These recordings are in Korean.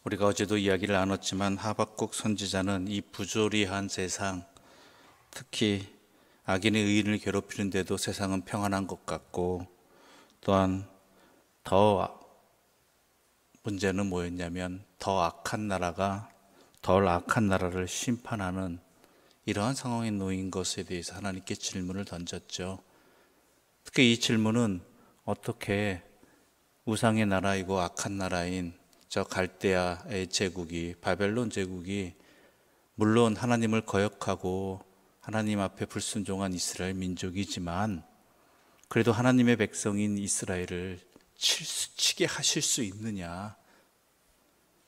우리가 어제도 이야기를 나눴지만 하박국 선지자는 이 부조리한 세상, 특히 악인의 의인을 괴롭히는데도 세상은 평안한 것 같고, 또한 더 문제는 뭐였냐면 더 악한 나라가 덜 악한 나라를 심판하는 이러한 상황에 놓인 것에 대해서 하나님께 질문을 던졌죠. 특히 이 질문은 어떻게 우상의 나라이고 악한 나라인 저 갈대아의 제국이, 바벨론 제국이 물론 하나님을 거역하고 하나님 앞에 불순종한 이스라엘 민족이지만 그래도 하나님의 백성인 이스라엘을 치게 하실 수 있느냐,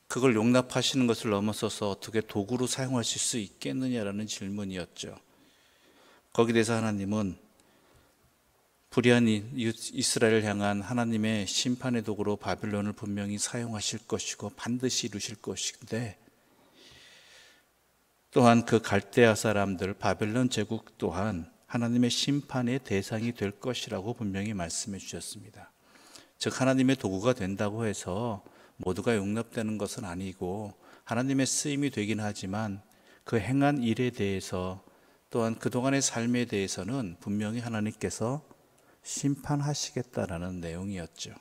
그걸 용납하시는 것을 넘어서서 어떻게 도구로 사용하실 수 있겠느냐라는 질문이었죠. 거기에 대해서 하나님은 불의한 이스라엘을 향한 하나님의 심판의 도구로 바빌론을 분명히 사용하실 것이고 반드시 이루실 것인데, 또한 그 갈대아 사람들, 바벨론 제국 또한 하나님의 심판의 대상이 될 것이라고 분명히 말씀해 주셨습니다. 즉 하나님의 도구가 된다고 해서 모두가 용납되는 것은 아니고 하나님의 쓰임이 되긴 하지만 그 행한 일에 대해서 또한 그동안의 삶에 대해서는 분명히 하나님께서 심판하시겠다라는 내용이었죠.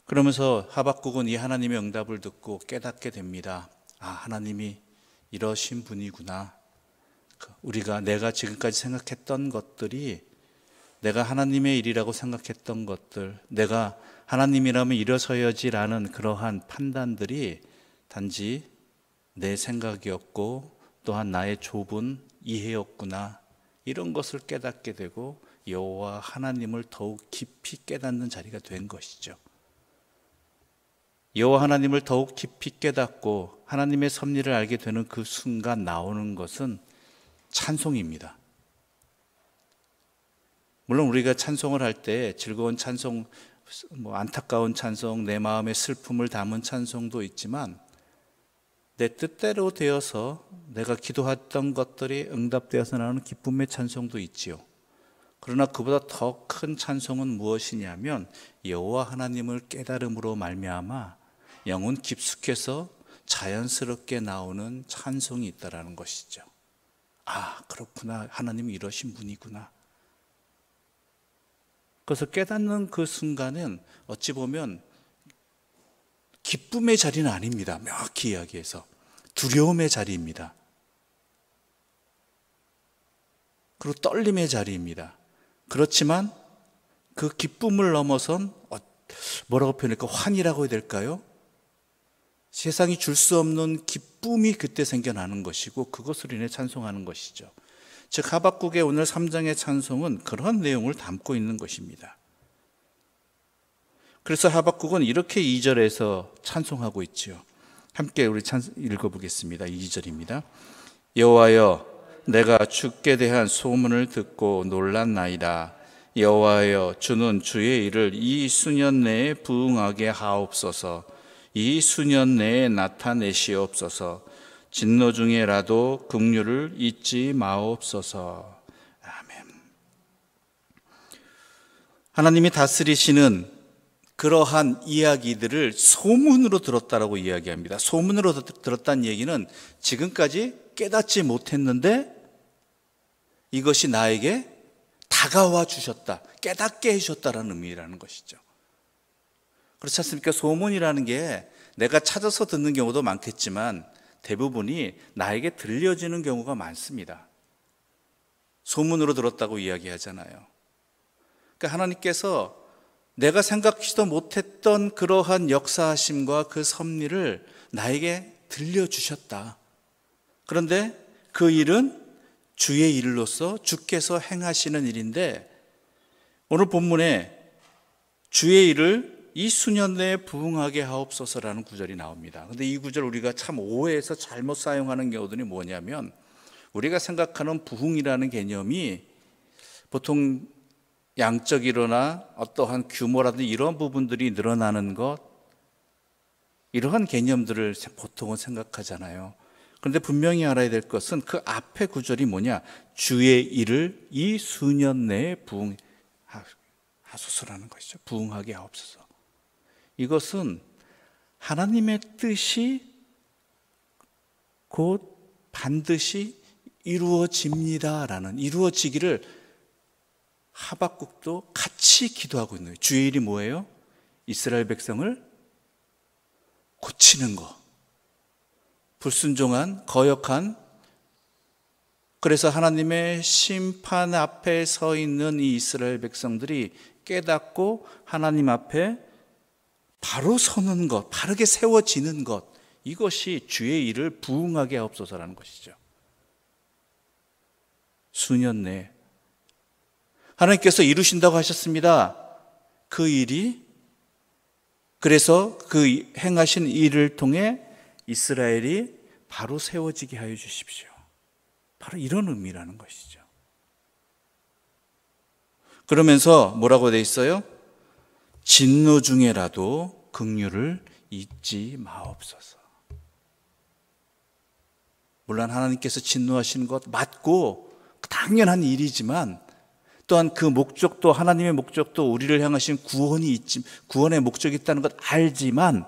그러면서 하박국은 이 하나님의 응답을 듣고 깨닫게 됩니다. 아, 하나님이 이러신 분이구나. 내가 지금까지 생각했던 것들이, 내가 하나님의 일이라고 생각했던 것들, 내가 하나님이라면 일어서야지라는 그러한 판단들이 단지 내 생각이었고 또한 나의 좁은 이해였구나, 이런 것을 깨닫게 되고 여호와 하나님을 더욱 깊이 깨닫는 자리가 된 것이죠. 여호와 하나님을 더욱 깊이 깨닫고 하나님의 섭리를 알게 되는 그 순간 나오는 것은 찬송입니다. 물론 우리가 찬송을 할 때 즐거운 찬송, 안타까운 찬송, 내 마음의 슬픔을 담은 찬송도 있지만 내 뜻대로 되어서 내가 기도했던 것들이 응답되어서 나오는 기쁨의 찬송도 있지요. 그러나 그보다 더 큰 찬송은 무엇이냐면 여호와 하나님을 깨달음으로 말미암아 영혼 깊숙해서 자연스럽게 나오는 찬송이 있다라는 것이죠. 아, 그렇구나. 하나님이 이러신 분이구나. 그래서 깨닫는 그 순간은 어찌 보면 기쁨의 자리는 아닙니다. 명확히 이야기해서 두려움의 자리입니다. 그리고 떨림의 자리입니다. 그렇지만 그 기쁨을 넘어선 뭐라고 표현할까? 환희라고 해야 될까요? 세상이 줄 수 없는 기쁨이 그때 생겨나는 것이고 그것으로 인해 찬송하는 것이죠. 즉 하박국의 오늘 3장의 찬송은 그런 내용을 담고 있는 것입니다. 그래서 하박국은 이렇게 2절에서 찬송하고 있죠. 함께 우리 읽어보겠습니다. 2절입니다. 여호와여, 내가 주께 대한 소문을 듣고 놀랐나이다. 여호와여, 주는 주의 일을 이 수년 내에 부응하게 하옵소서. 이 수년 내에 나타내시옵소서. 진노 중에라도 긍휼을 잊지 마옵소서. 아멘. 하나님이 다스리시는 그러한 이야기들을 소문으로 들었다라고 이야기합니다. 소문으로 들었다는 얘기는 지금까지 깨닫지 못했는데 이것이 나에게 다가와 주셨다, 깨닫게 해주셨다라는 의미라는 것이죠. 그렇지 않습니까? 소문이라는 게 내가 찾아서 듣는 경우도 많겠지만 대부분이 나에게 들려지는 경우가 많습니다. 소문으로 들었다고 이야기하잖아요. 그러니까 하나님께서 내가 생각지도 못했던 그러한 역사하심과 그 섭리를 나에게 들려주셨다. 그런데 그 일은 주의 일로서 주께서 행하시는 일인데, 오늘 본문에 주의 일을 이 수년 내에 부응하게 하옵소서라는 구절이 나옵니다. 그런데 이 구절 우리가 참 오해해서 잘못 사용하는 경우들이 뭐냐면, 우리가 생각하는 부흥이라는 개념이 보통 양적이로나 어떠한 규모라든지 이런 부분들이 늘어나는 것, 이러한 개념들을 보통은 생각하잖아요. 그런데 분명히 알아야 될 것은 그 앞에 구절이 뭐냐? 주의 일을 이 수년 내에 부응하소서라는 것이죠. 부응하게 하옵소서. 이것은 하나님의 뜻이 곧 반드시 이루어집니다라는, 이루어지기를 하박국도 같이 기도하고 있는 거예요. 주의 일이 뭐예요? 이스라엘 백성을 고치는 거. 불순종한, 거역한, 그래서 하나님의 심판 앞에 서 있는 이 이스라엘 백성들이 깨닫고 하나님 앞에 바로 서는 것, 바르게 세워지는 것, 이것이 주의 일을 부응하게 하옵소서라는 것이죠. 수년 내에 하나님께서 이루신다고 하셨습니다. 그 일이, 그래서 그 행하신 일을 통해 이스라엘이 바로 세워지게 하여 주십시오. 바로 이런 의미라는 것이죠. 그러면서 뭐라고 되어 있어요? 진노 중에라도 긍휼을 잊지 마옵소서. 물론 하나님께서 진노하시는 것 맞고 당연한 일이지만, 또한 그 목적도, 하나님의 목적도 우리를 향하신 구원의 목적이 있다는 것 알지만,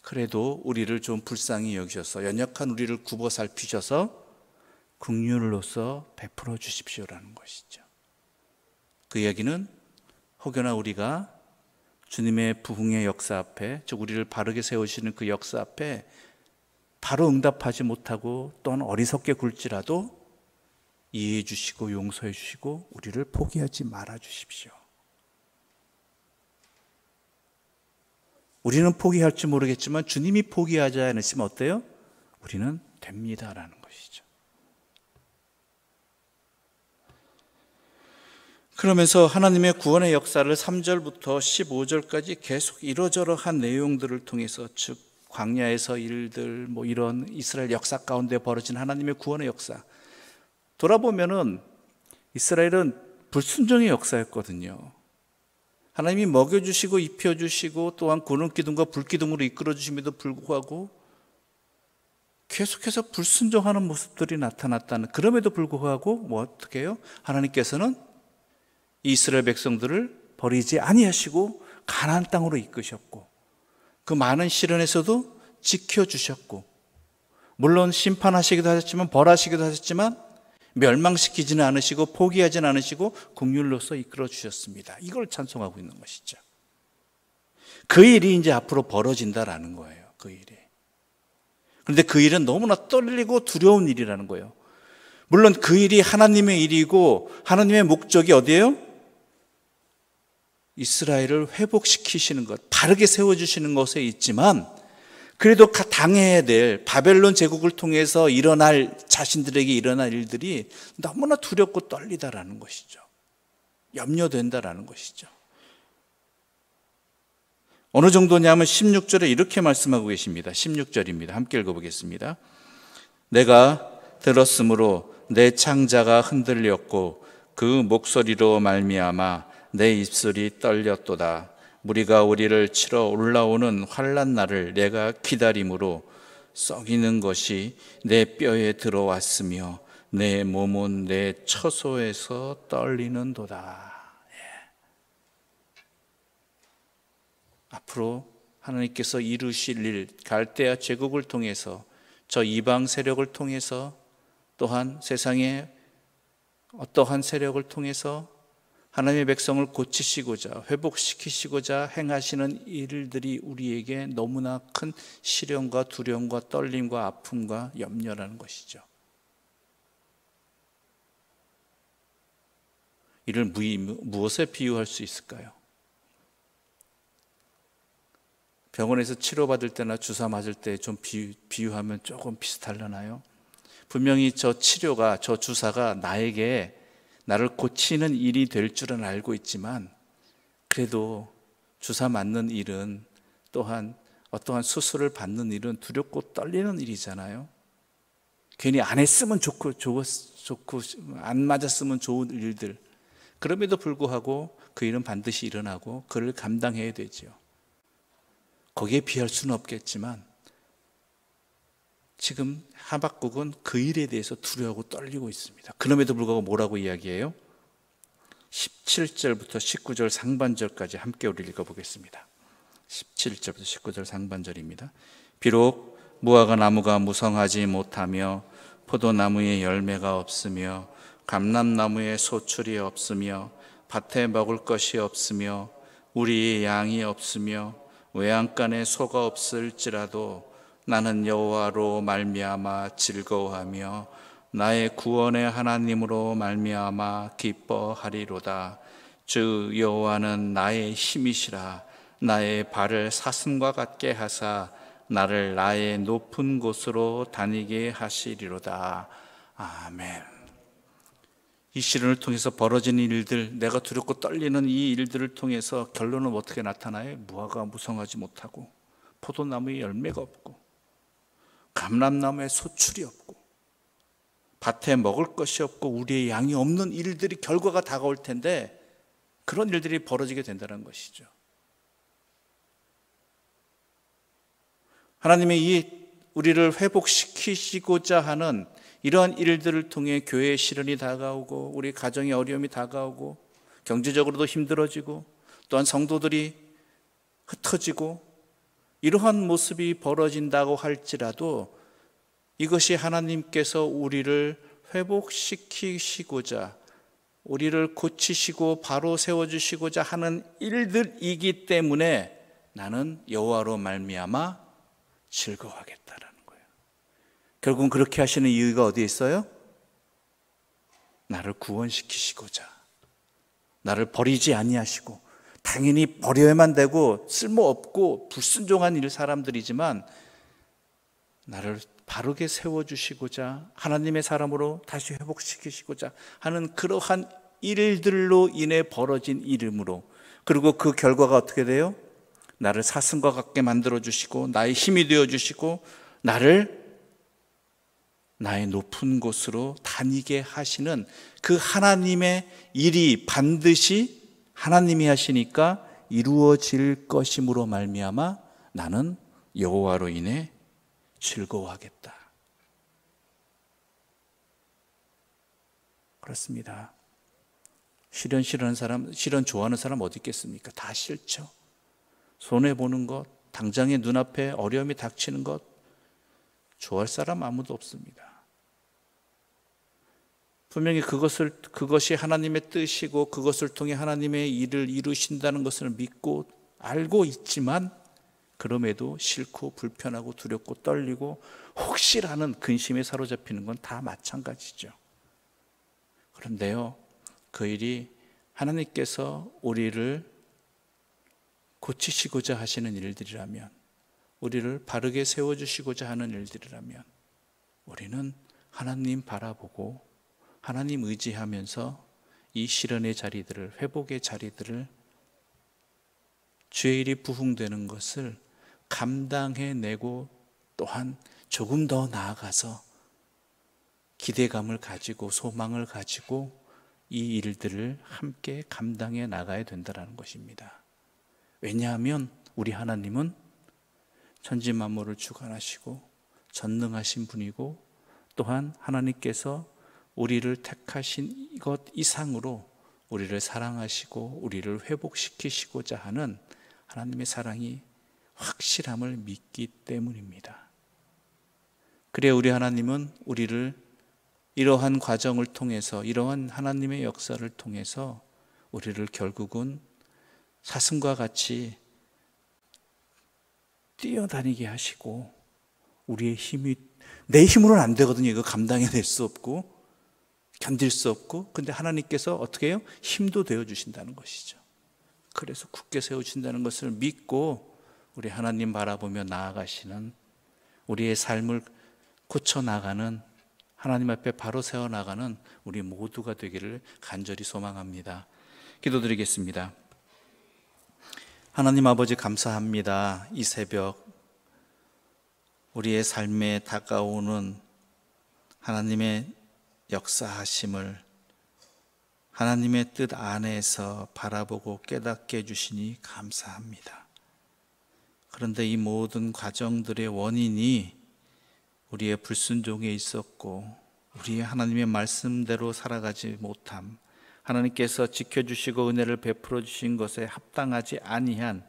그래도 우리를 좀 불쌍히 여기셔서, 연약한 우리를 굽어 살피셔서 긍휼로서 베풀어 주십시오라는 것이죠. 그 이야기는 혹여나 우리가 주님의 부흥의 역사 앞에, 즉 우리를 바르게 세우시는 그 역사 앞에 바로 응답하지 못하고 또한 어리석게 굴지라도 이해해 주시고 용서해 주시고 우리를 포기하지 말아 주십시오. 우리는 포기할지 모르겠지만 주님이 포기하지 않으시면 어때요? 우리는 됩니다라는 것이죠. 그러면서 하나님의 구원의 역사를 3절부터 15절까지 계속 이러저러한 내용들을 통해서, 즉 광야에서 일들, 이런 이스라엘 역사 가운데 벌어진 하나님의 구원의 역사, 돌아보면은 이스라엘은 불순종의 역사였거든요. 하나님이 먹여주시고 입혀주시고 또한 구름기둥과 불기둥으로 이끌어주심에도 불구하고 계속해서 불순종하는 모습들이 나타났다는, 그럼에도 불구하고 어떻게 해요? 하나님께서는 이스라엘 백성들을 버리지 아니하시고 가나안 땅으로 이끄셨고, 그 많은 시련에서도 지켜주셨고, 물론 심판하시기도 하셨지만, 벌하시기도 하셨지만 멸망시키지는 않으시고 포기하지는 않으시고 긍휼로서 이끌어 주셨습니다. 이걸 찬송하고 있는 것이죠. 그 일이 이제 앞으로 벌어진다라는 거예요. 그 일이. 그런데 그 일은 너무나 떨리고 두려운 일이라는 거예요. 물론 그 일이 하나님의 일이고 하나님의 목적이 어디예요? 이스라엘을 회복시키시는 것, 바르게 세워주시는 것에 있지만, 그래도 당해야 될 바벨론 제국을 통해서 자신들에게 일어날 일들이 너무나 두렵고 떨리다라는 것이죠. 염려된다라는 것이죠. 어느 정도냐면 16절에 이렇게 말씀하고 계십니다. 16절입니다. 함께 읽어보겠습니다. 내가 들었으므로 내 창자가 흔들렸고 그 목소리로 말미암아 내 입술이 떨렸도다. 무리가 우리를 치러 올라오는 환난 날을 내가 기다림으로 썩이는 것이 내 뼈에 들어왔으며 내 몸은 내 처소에서 떨리는도다. 앞으로 하나님께서 이루실 일, 갈대아 제국을 통해서, 저 이방 세력을 통해서, 또한 세상의 어떠한 세력을 통해서 하나님의 백성을 고치시고자, 회복시키시고자 행하시는 일들이 우리에게 너무나 큰 시련과 두려움과 떨림과 아픔과 염려라는 것이죠. 이를 무엇에 비유할 수 있을까요? 병원에서 치료받을 때나 주사 맞을 때 좀 비유하면 조금 비슷하려나요? 분명히 저 치료가, 저 주사가 나를 고치는 일이 될 줄은 알고 있지만, 그래도 주사 맞는 일은, 또한 어떠한 수술을 받는 일은 두렵고 떨리는 일이잖아요. 괜히 안 했으면 좋고 안 맞았으면 좋은 일들, 그럼에도 불구하고 그 일은 반드시 일어나고 그를 감당해야 되죠. 거기에 비할 수는 없겠지만 지금 하박국은 그 일에 대해서 두려워하고 떨리고 있습니다. 그럼에도 불구하고 뭐라고 이야기해요? 17절부터 19절 상반절까지 함께 우리 읽어보겠습니다. 17절부터 19절 상반절입니다. 비록 무화과 나무가 무성하지 못하며 포도나무에 열매가 없으며 감람나무에 소출이 없으며 밭에 먹을 것이 없으며 우리의 양이 없으며 외양간에 소가 없을지라도 나는 여호와로 말미암아 즐거워하며 나의 구원의 하나님으로 말미암아 기뻐하리로다. 주 여호와는 나의 힘이시라. 나의 발을 사슴과 같게 하사 나를 나의 높은 곳으로 다니게 하시리로다. 아멘. 이 시련을 통해서 벌어지는 일들, 내가 두렵고 떨리는 이 일들을 통해서 결론은 어떻게 나타나요? 무화과가 무성하지 못하고 포도나무에 열매가 없고 감람나무에 소출이 없고 밭에 먹을 것이 없고 우리의 양이 없는 일들이 결과가 다가올 텐데, 그런 일들이 벌어지게 된다는 것이죠. 하나님이 우리를 회복시키시고자 하는 이러한 일들을 통해 교회의 시련이 다가오고 우리 가정의 어려움이 다가오고 경제적으로도 힘들어지고 또한 성도들이 흩어지고 이러한 모습이 벌어진다고 할지라도 이것이 하나님께서 우리를 회복시키시고자, 우리를 고치시고 바로 세워주시고자 하는 일들이기 때문에 나는 여호와로 말미암아 즐거워하겠다라는 거예요. 결국은 그렇게 하시는 이유가 어디에 있어요? 나를 구원시키시고자, 나를 버리지 아니하시고, 당연히 버려야만 되고 쓸모없고 불순종한 사람들이지만 나를 바르게 세워주시고자, 하나님의 사람으로 다시 회복시키시고자 하는 그러한 일들로 인해 벌어진 일이므로, 그리고 그 결과가 어떻게 돼요? 나를 사슴과 같게 만들어주시고 나의 힘이 되어주시고 나를 나의 높은 곳으로 다니게 하시는 그 하나님의 일이 반드시 하나님이 하시니까 이루어질 것임으로 말미암아 나는 여호와로 인해 즐거워하겠다. 그렇습니다. 시련 싫어하는 사람, 시련 좋아하는 사람 어디 있겠습니까? 다 싫죠. 손해보는 것, 당장의 눈앞에 어려움이 닥치는 것, 좋아할 사람 아무도 없습니다. 분명히 그것이 하나님의 뜻이고 그것을 통해 하나님의 일을 이루신다는 것을 믿고 알고 있지만, 그럼에도 싫고 불편하고 두렵고 떨리고 혹시라는 근심에 사로잡히는 건 다 마찬가지죠. 그런데요, 그 일이 하나님께서 우리를 고치시고자 하시는 일들이라면, 우리를 바르게 세워주시고자 하는 일들이라면 우리는 하나님 바라보고 하나님 의지하면서 이 시련의 자리들을, 회복의 자리들을, 주의 일이 부흥되는 것을 감당해내고 또한 조금 더 나아가서 기대감을 가지고 소망을 가지고 이 일들을 함께 감당해 나가야 된다는 것입니다. 왜냐하면 우리 하나님은 천지 만물을 주관하시고 전능하신 분이고, 또한 하나님께서 우리를 택하신 것 이상으로 우리를 사랑하시고 우리를 회복시키시고자 하는 하나님의 사랑이 확실함을 믿기 때문입니다. 그래 우리 하나님은 우리를 이러한 과정을 통해서, 이러한 하나님의 역사를 통해서 우리를 결국은 사슴과 같이 뛰어다니게 하시고, 우리의 힘이, 내 힘으로는 안 되거든요. 이거 감당해낼 수 없고 견딜 수 없고, 근데 하나님께서 어떻게 해요? 힘도 되어주신다는 것이죠. 그래서 굳게 세우신다는 것을 믿고 우리 하나님 바라보며 나아가시는, 우리의 삶을 고쳐나가는, 하나님 앞에 바로 세워나가는 우리 모두가 되기를 간절히 소망합니다. 기도드리겠습니다. 하나님 아버지, 감사합니다. 이 새벽 우리의 삶에 다가오는 하나님의 역사하심을 하나님의 뜻 안에서 바라보고 깨닫게 해주시니 감사합니다. 그런데 이 모든 과정들의 원인이 우리의 불순종에 있었고, 우리의 하나님의 말씀대로 살아가지 못함, 하나님께서 지켜주시고 은혜를 베풀어 주신 것에 합당하지 아니한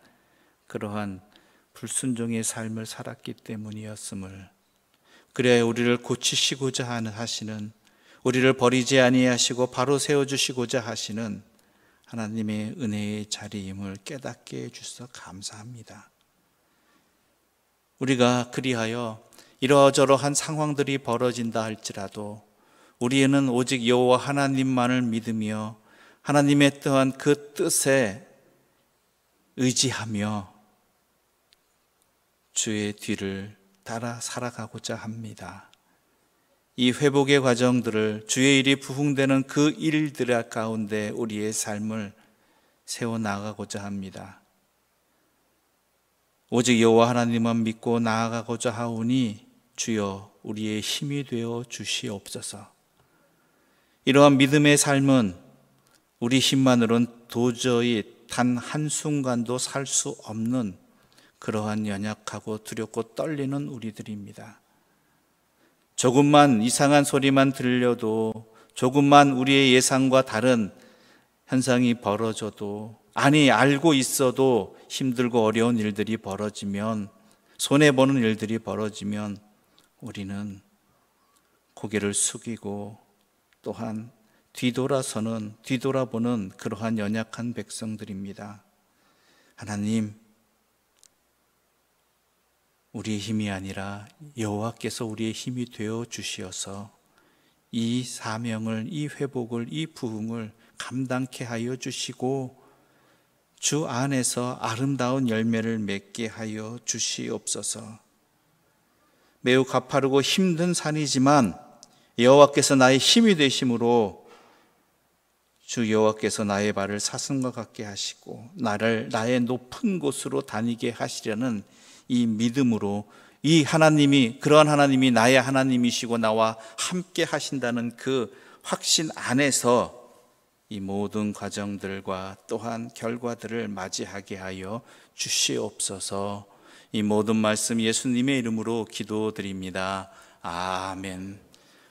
그러한 불순종의 삶을 살았기 때문이었음을, 그래야 우리를 고치시고자 하시는, 우리를 버리지 아니하시고 바로 세워주시고자 하시는 하나님의 은혜의 자리임을 깨닫게 해주셔서 감사합니다. 우리가 그리하여 이러저러한 상황들이 벌어진다 할지라도 우리는 오직 여호와 하나님만을 믿으며 하나님의 또한 그 뜻에 의지하며 주의 뒤를 따라 살아가고자 합니다. 이 회복의 과정들을, 주의 일이 부흥되는 그 일들 가운데 우리의 삶을 세워나가고자 합니다. 오직 여호와 하나님만 믿고 나아가고자 하오니 주여 우리의 힘이 되어 주시옵소서. 이러한 믿음의 삶은 우리 힘만으로는 도저히 단 한순간도 살 수 없는 그러한 연약하고 두렵고 떨리는 우리들입니다. 조금만 이상한 소리만 들려도, 조금만 우리의 예상과 다른 현상이 벌어져도, 아니 알고 있어도 힘들고 어려운 일들이 벌어지면, 손해보는 일들이 벌어지면 우리는 고개를 숙이고 또한 뒤돌아보는 그러한 연약한 백성들입니다. 하나님, 우리의 힘이 아니라 여호와께서 우리의 힘이 되어 주시어서 이 사명을, 이 회복을, 이 부흥을 감당케 하여 주시고 주 안에서 아름다운 열매를 맺게 하여 주시옵소서. 매우 가파르고 힘든 산이지만 여호와께서 나의 힘이 되심으로 주 여호와께서 나의 발을 사슴과 같게 하시고 나를 나의 높은 곳으로 다니게 하시려는 이 믿음으로, 이 하나님이, 그러한 하나님이 나의 하나님이시고 나와 함께 하신다는 그 확신 안에서 이 모든 과정들과 또한 결과들을 맞이하게 하여 주시옵소서. 이 모든 말씀 예수님의 이름으로 기도드립니다. 아멘.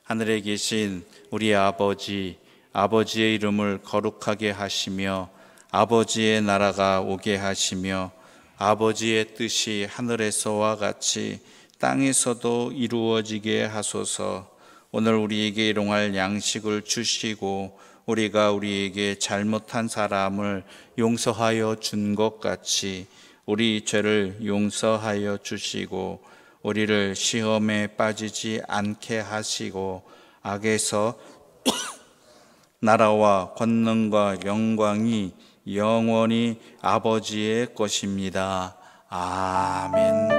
하늘에 계신 우리 아버지, 아버지의 이름을 거룩하게 하시며 아버지의 나라가 오게 하시며 아버지의 뜻이 하늘에서와 같이 땅에서도 이루어지게 하소서. 오늘 우리에게 일용할 양식을 주시고 우리가 우리에게 잘못한 사람을 용서하여 준 것 같이 우리 죄를 용서하여 주시고 우리를 시험에 빠지지 않게 하시고 악에서 나라와 권능과 영광이 영원히 아버지의 것입니다. 아멘.